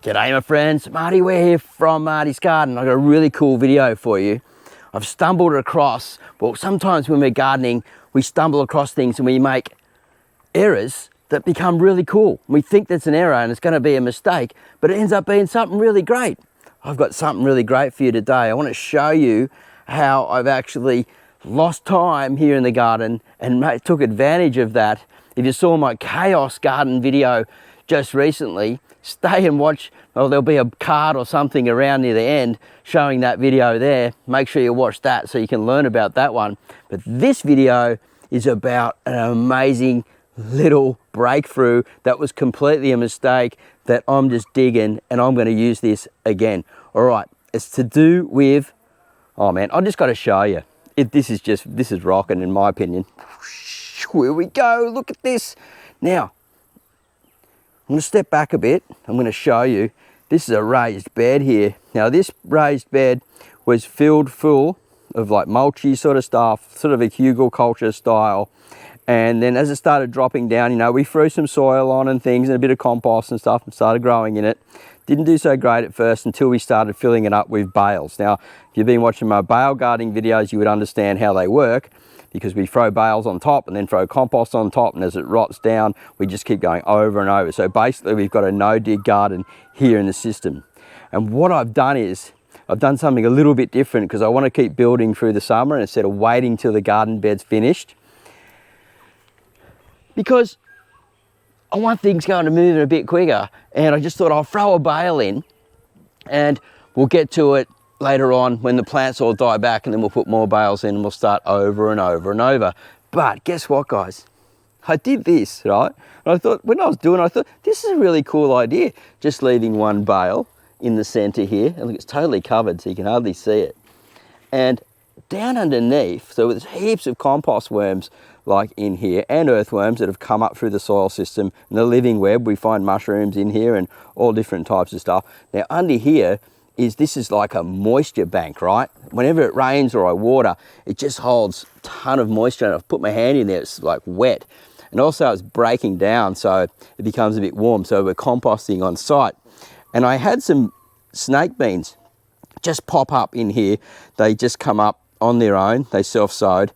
G'day my friends, Marty, we're here from Martys Garden. I've got a really cool video for you. I've stumbled across, well, sometimes when we're gardening, we stumble across things and we make errors that become really cool. We think that's an error and it's going to be a mistake, but it ends up being something really great. I've got something really great for you today. I want to show you how I've actually lost time here in the garden and took advantage of that. If you saw my chaos garden video just recently, stay and watch. Well, there'll be a card or something around near the end showing that video there. Make sure you watch that so you can learn about that one. But this video is about an amazing little breakthrough that was completely a mistake that I'm just digging, and I'm going to use this again. All right, it's to do with, oh man, I just got to show you. This is rocking in my opinion. Here we go, look at this. Now, I'm going to step back a bit. I'm going to show you. This is a raised bed here. Now this raised bed was filled full of like mulchy sort of stuff, sort of a hugelkultur style. And then as it started dropping down, you know, we threw some soil on and things and a bit of compost and stuff and started growing in it. Didn't do so great at first until we started filling it up with bales. Now, if you've been watching my bale gardening videos, you would understand how they work, because we throw bales on top and then throw compost on top, and as it rots down, we just keep going over and over. So basically we've got a no-dig garden here in the system. And what I've done is, I've done something a little bit different because I want to keep building through the summer instead of waiting till the garden bed's finished. Because I want things going to move a bit quicker, and I just thought I'll throw a bale in and we'll get to it later on when the plants all die back, and then we'll put more bales in and we'll start over and over and over. But guess what, guys? I did this, right? And I thought, when I was doing it, I thought, this is a really cool idea. Just leaving one bale in the center here, and look, it's totally covered so you can hardly see it. And down underneath, so there's heaps of compost worms like in here, and earthworms that have come up through the soil system. In the living web, we find mushrooms in here and all different types of stuff. Now under here, this is like a moisture bank, right? Whenever it rains or I water, it just holds a ton of moisture, and I've put my hand in there, it's like wet. And also it's breaking down, so it becomes a bit warm, so we're composting on site. And I had some snake beans just pop up in here. They just come up on their own, they self-sowed.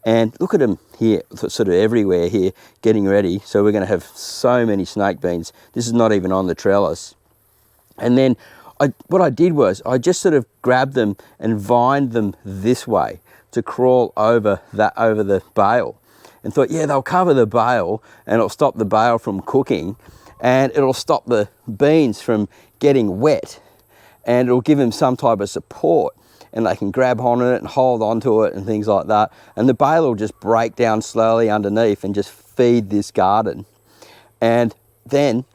And look at them here, sort of everywhere here, getting ready. So we're going to have so many snake beans. This is not even on the trellis. And then what I did was I just sort of grabbed them and vined them this way to crawl over the bale, and thought, yeah, they'll cover the bale and it'll stop the bale from cooking, and it'll stop the beans from getting wet, and it'll give them some type of support, and they can grab onto it and hold onto it and things like that. And the bale will just break down slowly underneath and just feed this garden. And then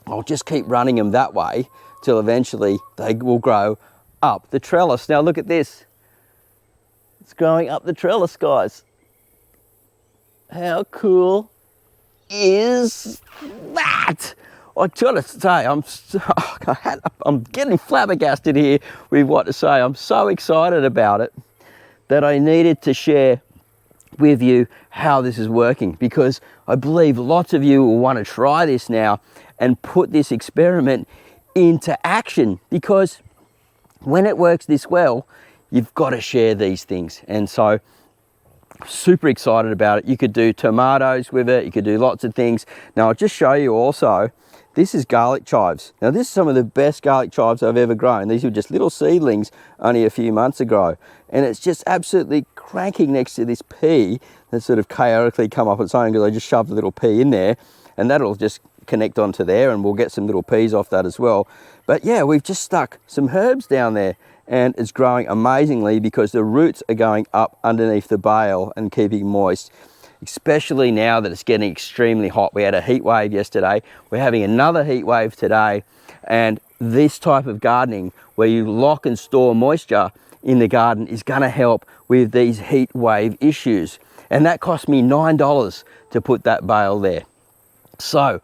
I'll just keep running them that way till eventually they will grow up the trellis. Now look at this. It's growing up the trellis, guys. How cool is that? I gotta say, I'm getting flabbergasted here with what to say. I'm so excited about it that I needed to share with you how this is working, because I believe lots of you will want to try this now and put this experiment into action, because when it works this well, you've got to share these things. And so super excited about it. You could do tomatoes with it, you could do lots of things. Now I'll just show you also, this is garlic chives. Now this is some of the best garlic chives I've ever grown. These were just little seedlings only a few months ago, and it's just absolutely cranking next to this pea that's sort of chaotically come up its own, because I just shoved a little pea in there, and that'll just connect onto there, and we'll get some little peas off that as well. But yeah, we've just stuck some herbs down there, and it's growing amazingly because the roots are going up underneath the bale and keeping moist, especially now that it's getting extremely hot. We had a heat wave yesterday, we're having another heat wave today, and this type of gardening where you lock and store moisture in the garden is going to help with these heat wave issues. And that cost me $9 to put that bale there. So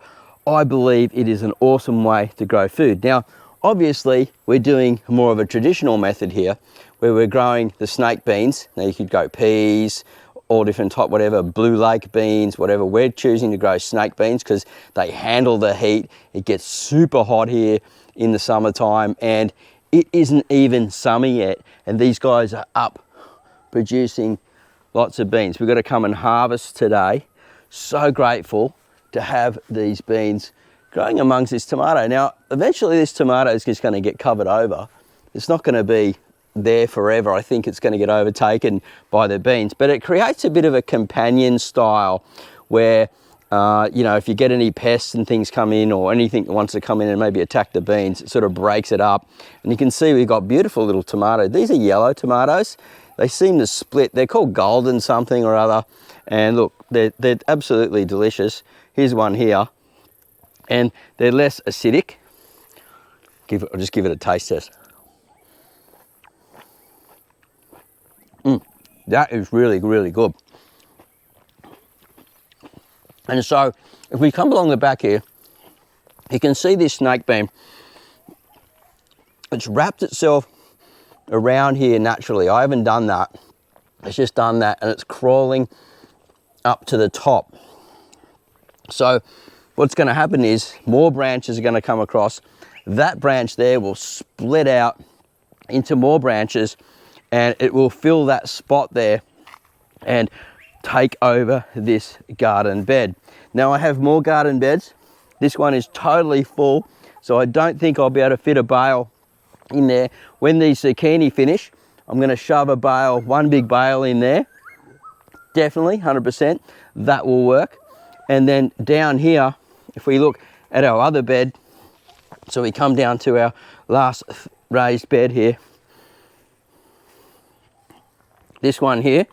I believe it is an awesome way to grow food. Now, obviously, we're doing more of a traditional method here, where we're growing the snake beans. Now you could go peas, all different type, whatever, blue lake beans, whatever. We're choosing to grow snake beans because they handle the heat. It gets super hot here in the summertime, and it isn't even summer yet, and these guys are up producing lots of beans. We've got to come and harvest today. So grateful to have these beans growing amongst this tomato. Now, eventually this tomato is just going to get covered over. It's not going to be there forever. I think it's going to get overtaken by the beans, but it creates a bit of a companion style where, you know, if you get any pests and things come in, or anything that wants to come in and maybe attack the beans, it sort of breaks it up. And you can see we've got beautiful little tomatoes. These are yellow tomatoes. They seem to split. They're called golden something or other. And look, they're absolutely delicious. Here's one here. And they're less acidic. I'll just give it a taste test. That is really, really good. And so, if we come along the back here, you can see this snake bean. It's wrapped itself around here naturally. I haven't done that. It's just done that, and it's crawling up to the top. So, what's going to happen is more branches are going to come across. That branch there will split out into more branches, and it will fill that spot there and take over this garden bed. Now I have more garden beds. This one is totally full, so I don't think I'll be able to fit a bale in there. When these zucchini finish, I'm going to shove a bale, one big bale in there. Definitely, 100%, that will work. And then down here, if we look at our other bed, so we come down to our last raised bed here. This one here,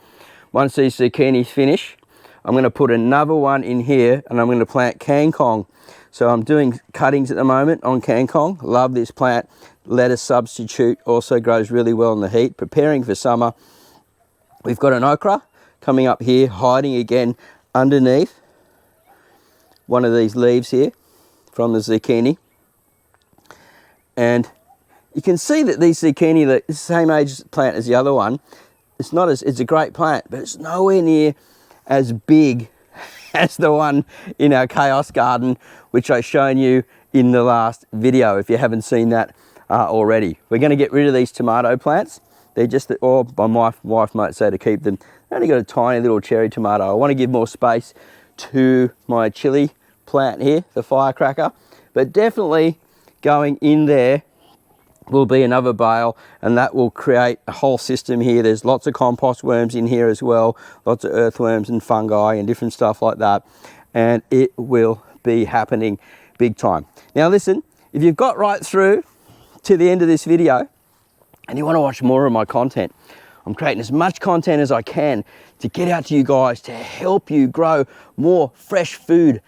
once these zucchinis finish, I'm going to put another one in here, and I'm going to plant kangkong. So I'm doing cuttings at the moment on kangkong. Love this plant. Lettuce substitute, also grows really well in the heat. Preparing for summer. We've got an okra coming up here, hiding again underneath one of these leaves here from the zucchini. And you can see that these zucchini, the same age plant as the other one. It's a great plant, but it's nowhere near as big as the one in our chaos garden, which I've shown you in the last video, if you haven't seen that already. We're going to get rid of these tomato plants. They're just, or my wife might say to keep them. They only got a tiny little cherry tomato. I want to give more space to my chili plant here, the firecracker, but definitely going in there will be another bale, and that will create a whole system here. There's lots of compost worms in here as well, lots of earthworms and fungi and different stuff like that, and it will be happening big time. Now listen, if you've got right through to the end of this video and you want to watch more of my content, I'm creating as much content as I can to get out to you guys to help you grow more fresh food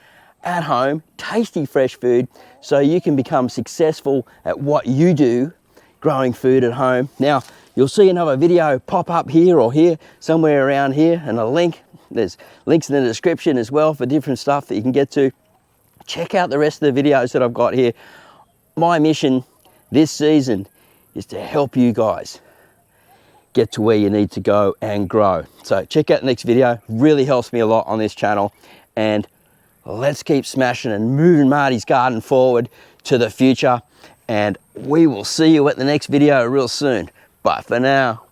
at home, tasty fresh food, so you can become successful at what you do, growing food at home. Now, you'll see another video pop up here or here, somewhere around here, and a link. There's links in the description as well for different stuff that you can get to. Check out the rest of the videos that I've got here. My mission this season is to help you guys get to where you need to go and grow. So check out the next video, really helps me a lot on this channel, and let's keep smashing and moving Martys Garden forward to the future, and we will see you at the next video real soon. Bye for now.